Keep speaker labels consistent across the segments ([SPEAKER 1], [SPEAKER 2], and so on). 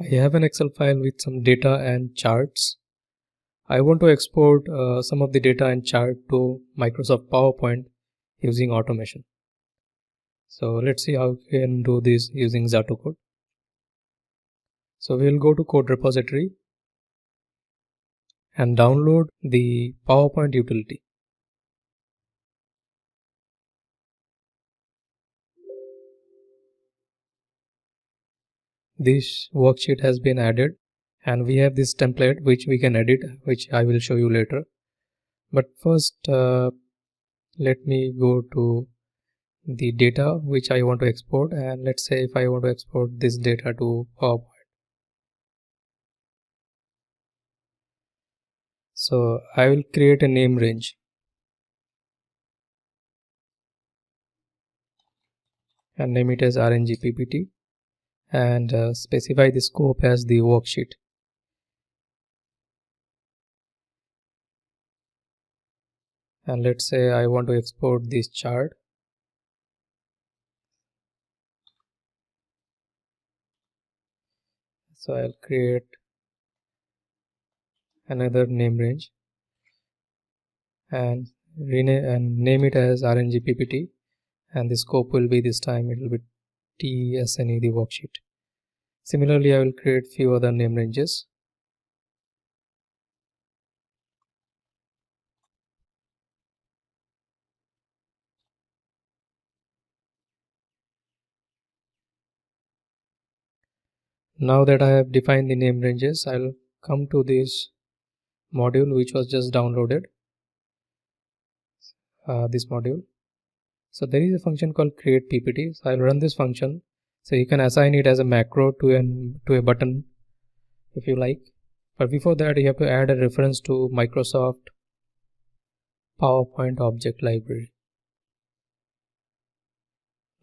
[SPEAKER 1] I have an Excel file with some data and charts. I want to export some of the data and chart to Microsoft PowerPoint using automation. So let's see how we can do this using Xatocode. So we'll go to code repository and download the PowerPoint utility. This worksheet has been added and we have this template which we can edit, which I will show you later. But first let me go to the data which I want to export, and let's say if I want to export this data to PowerPoint. So I will create a name range and name it as RNG PPT and specify the scope as the worksheet. And let's say I want to export this chart. So I'll create another name range and rename and name it as RNG PPT, and the scope will be, this time it will be TSNE, the worksheet. Similarly, I will create few other name ranges. Now that I have defined the name ranges, I'll come to this module which was just downloaded, this module. So there is a function called create PPT. So I'll run this function. So you can assign it as a macro to a button if you like. But before that, you have to add a reference to Microsoft PowerPoint object library.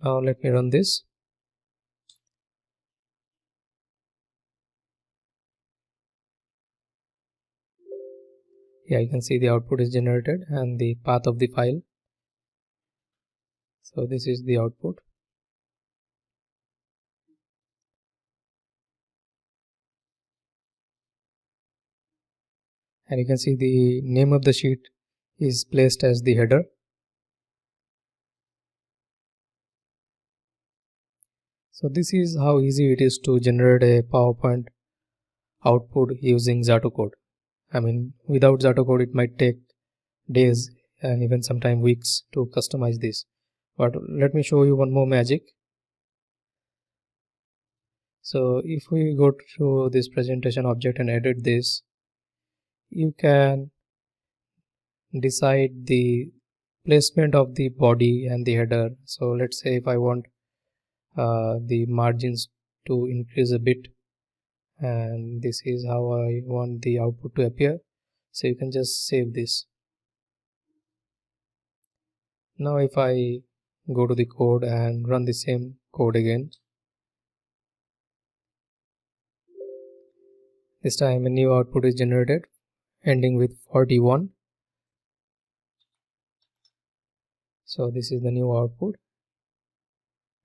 [SPEAKER 1] Now let me run this. Yeah, you can see the output is generated and the path of the file. So this is the output. And you can see the name of the sheet is placed as the header. So this is how easy it is to generate a PowerPoint output using Xatocode. I mean, without Xatocode it might take days and even sometimes weeks to customize this. But let me show you one more magic. So if we go to this presentation object and edit this, you can decide the placement of the body and the header. So let's say if I want the margins to increase a bit, and this is how I want the output to appear. So you can just save this. Now if I go to the code and run the same code again, this time a new output is generated ending with 41. So this is the new output,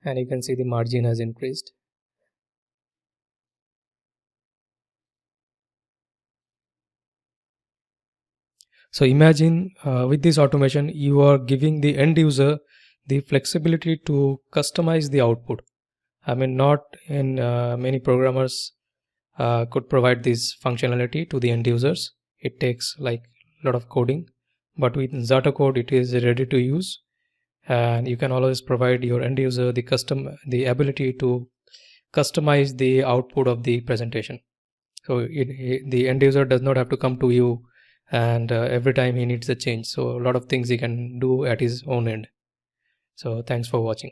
[SPEAKER 1] and you can see the margin has increased. So imagine with this automation, you are giving the end user the flexibility to customize the output. I mean, not in many programmers could provide this functionality to the end users. It takes like a lot of coding, but with Xatocode it is ready to use, and you can always provide your end user the ability to customize the output of the presentation. So the end user does not have to come to you and every time he needs a change. So a lot of things he can do at his own end. So thanks for watching.